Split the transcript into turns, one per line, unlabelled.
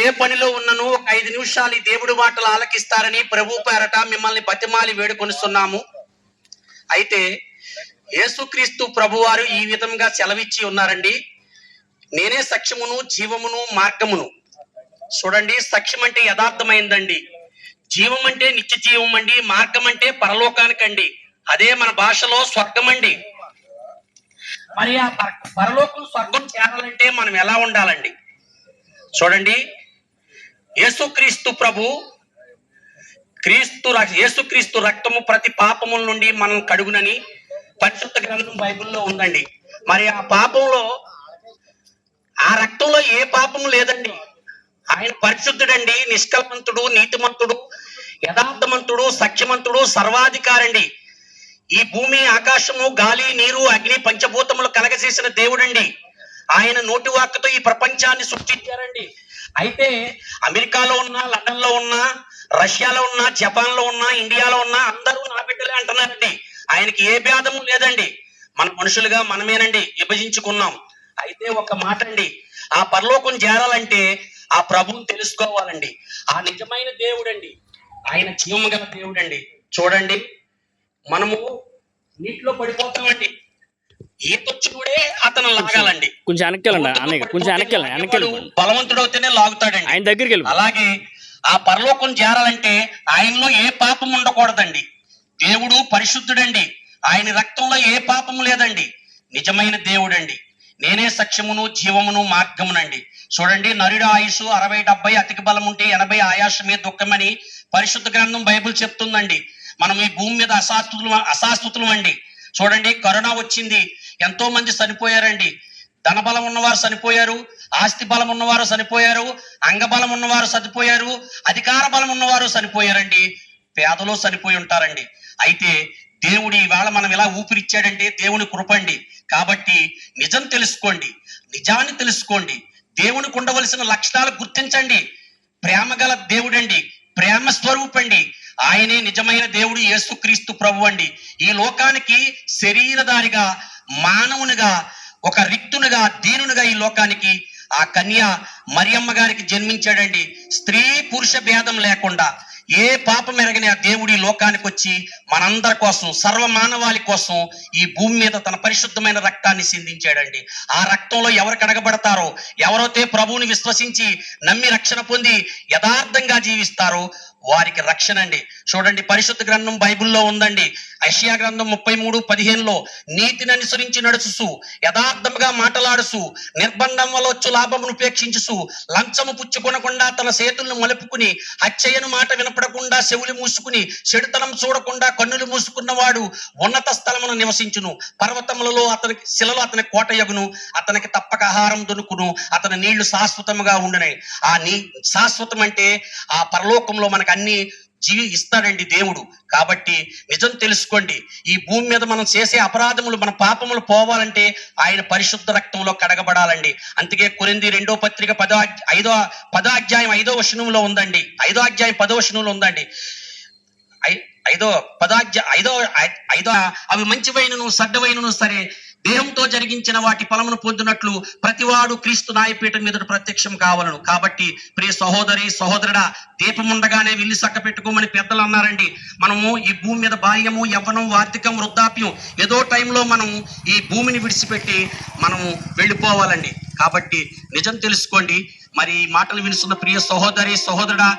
ఏ పనిలో ఉన్నను ఒక 5 నిమిషాలు ఈ దేవుడి మాటలు ఆలకిస్తారని ప్రభు పేరట మిమ్మల్ని బతిమాలి వేడుకొనిస్తున్నాము. అయితే యేసుక్రీస్తు ప్రభువారు ఈ విధంగా సెలవిచ్చి ఉన్నారండి. నేనే సత్యమును, జీవమును, మార్గమును. చూడండి, సత్యం అంటే యథార్థమైందండి, జీవం అంటే నిత్య జీవం అండి, మార్గం అంటే పరలోకానికండి. అదే మన భాషలో స్వర్గం అండి. మరి ఆ పరలోకం స్వర్గం చేరాలంటే మనం ఎలా ఉండాలండి? చూడండి, యేసుక్రీస్తు ప్రభు యేసుక్రీస్తు రక్తము ప్రతి పాపముల నుండి మనం కడుగునని పరిశుద్ధ గ్రంథం బైబిల్లో ఉందండి. మరి ఆ పాపంలో, ఆ రక్తంలో ఏ పాపము లేదండి. ఆయన పరిశుద్ధుడండి, నిష్కల్మంతుడు, నీతిమంతుడు, యథార్థమంతుడు, సత్యమంతుడు, సర్వాధికారండి. ఈ భూమి, ఆకాశము, గాలి, నీరు, అగ్ని, పంచభూతములు కలగజేసిన దేవుడండి. ఆయన నోటి వాక్కుతో ఈ ప్రపంచాన్ని సృష్టించారండి. అయితే అమెరికాలో ఉన్నా, లండన్ లో ఉన్నా, రష్యాలో ఉన్నా, జపాన్ లో ఉన్నా, ఇండియాలో ఉన్నా అందరూ నా బిడ్డలే అంటున్నారండి. ఆయనకి ఏ భేదము లేదండి. మన మనుషులుగా మనమేనండి విభజించుకున్నాం. అయితే ఒక మాట అండి, ఆ పరలోకం చేరాలంటే ఆ ప్రభువుని తెలుసుకోవాలండి. ఆ నిజమైన దేవుడండి, ఆయన జీవము గల దేవుడండి. చూడండి, మనము నీటిలో పడిపోతామండి, ఈతొచ్చుడే అతను లాగాలండి.
కొంచెం
బలవంతుడవుతేనే లాగుతాడండి
ఆయన దగ్గరికి వెళ్ళి.
అలాగే ఆ పరలోకం చేరాలంటే ఆయనలో ఏ పాపం ఉండకూడదండి. దేవుడు పరిశుద్ధుడండి, ఆయన రక్తంలో ఏ పాపము లేదండి, నిజమైన దేవుడండి. నేనే సత్యమును, జీవమును, మార్గమునండి. చూడండి, నరుడి ఆయుషు 60-70, అతికి బలం ఉంటే 80, ఆయాసమే దుఃఖమని పరిశుద్ధ గ్రంథం బైబిల్ చెప్తుందండి. మనం ఈ భూమి మీద అశాశ్వతులం అండి. చూడండి, కరోనా వచ్చింది, ఎంతో మంది చనిపోయారండి. ధనబలం ఉన్నవారు చనిపోయారు, ఆస్తి బలం ఉన్నవారు చనిపోయారు, అంగబలం ఉన్నవారు చనిపోయారు, అధికార బలం ఉన్నవారు చనిపోయారండి, పేదలు చనిపోయి ఉంటారండి. అయితే దేవుడి ఇవాళ మనం ఎలా ఊపిరిచ్చాడంటే దేవుని కృపండి. కాబట్టి నిజం తెలుసుకోండి, నిజాన్ని తెలుసుకోండి, దేవునికి ఉండవలసిన లక్షణాలు గుర్తించండి. ప్రేమ గల దేవుడండి, ప్రేమ స్వరూపండి. ఆయనే నిజమైన దేవుడు, యేసుక్రీస్తు ప్రభు అండి. ఈ లోకానికి శరీరధారిగా, మానవునిగా, ఒక రిక్తునిగా, దీనునిగా ఈ లోకానికి ఆ కన్య మరియమ్మ గారికి జన్మించాడండి. స్త్రీ పురుష భేదం లేకుండా ఏ పాపం ఎరగని ఆ దేవుడి లోకానికి వచ్చి మనందరి కోసం, సర్వ మానవాళి కోసం ఈ భూమి మీద తన పరిశుద్ధమైన రక్తాన్ని సిందించాడండి. ఆ రక్తంలో ఎవరు కడగబడతారో, ఎవరైతే ప్రభువుని విశ్వసించి నమ్మి రక్షణ పొంది యథార్థంగా జీవిస్తారో వారికి రక్షణ అండి. చూడండి, పరిశుద్ధ గ్రంథం బైబిల్లో ఉందండి. యెషయా గ్రంథం 33:15లో నీతిని అనుసరించి నడుచుసు, యథార్థముగా మాటలాడుసు, నిర్బంధం వల్ల వచ్చు లాభమును ఉపేక్షించుసు, లంచము పుచ్చుకొనకుండా తన చేతులను మలుపుకుని, హత్యయను మాట వినపడకుండా చెవులు మూసుకుని, చెడుతనం చూడకుండా కన్నులు మూసుకున్నవాడు ఉన్నత స్థలమును నివసించును. పర్వతములలో అతనికి శిలలో అతని కోట యగును, అతనికి తప్పక ఆహారం దొరుకును, అతని నీళ్లు శాశ్వతంగా ఉండునై. ఆ శాశ్వతం అంటే ఆ పరలోకంలో మనకు అన్ని ఇస్తాడండి దేవుడు. కాబట్టి నిజం తెలుసుకోండి, ఈ భూమి మీద మనం చేసే అపరాధములు, మన పాపములు పోవాలంటే ఆయన పరిశుద్ధ రక్తంలో కడగబడాలండి. అందుకే కొరింథీ 2వ పత్రిక 10వ అధ్యాయం 5వ వచనంలో ఉందండి. 5వ అధ్యాయం 10వ వచనంలో ఉందండి. అవి మంచివైనను సడ్డవైనను సరే, దేహంతో జరిగించిన వాటి ఫలమును పొందినట్లు ప్రతివాడు క్రీస్తు న్యాయపీఠం మీద ప్రత్యక్షం కావాలను. కాబట్టి ప్రియ సహోదరి సహోదరుడా, దీపం ఉండగానే విల్లు సక్క పెట్టుకోమని పెద్దలు అన్నారండి. మనము ఈ భూమి మీద బాల్యము, యవ్వనం, వార్ధక్యం, వృద్ధాప్యం ఏదో టైంలో మనం ఈ భూమిని విడిచిపెట్టి మనము వెళ్ళిపోవాలండి. కాబట్టి నిజం తెలుసుకోండి. మరి ఈ మాటలు వినుస్తున్న ప్రియ సహోదరి సహోదరుడా,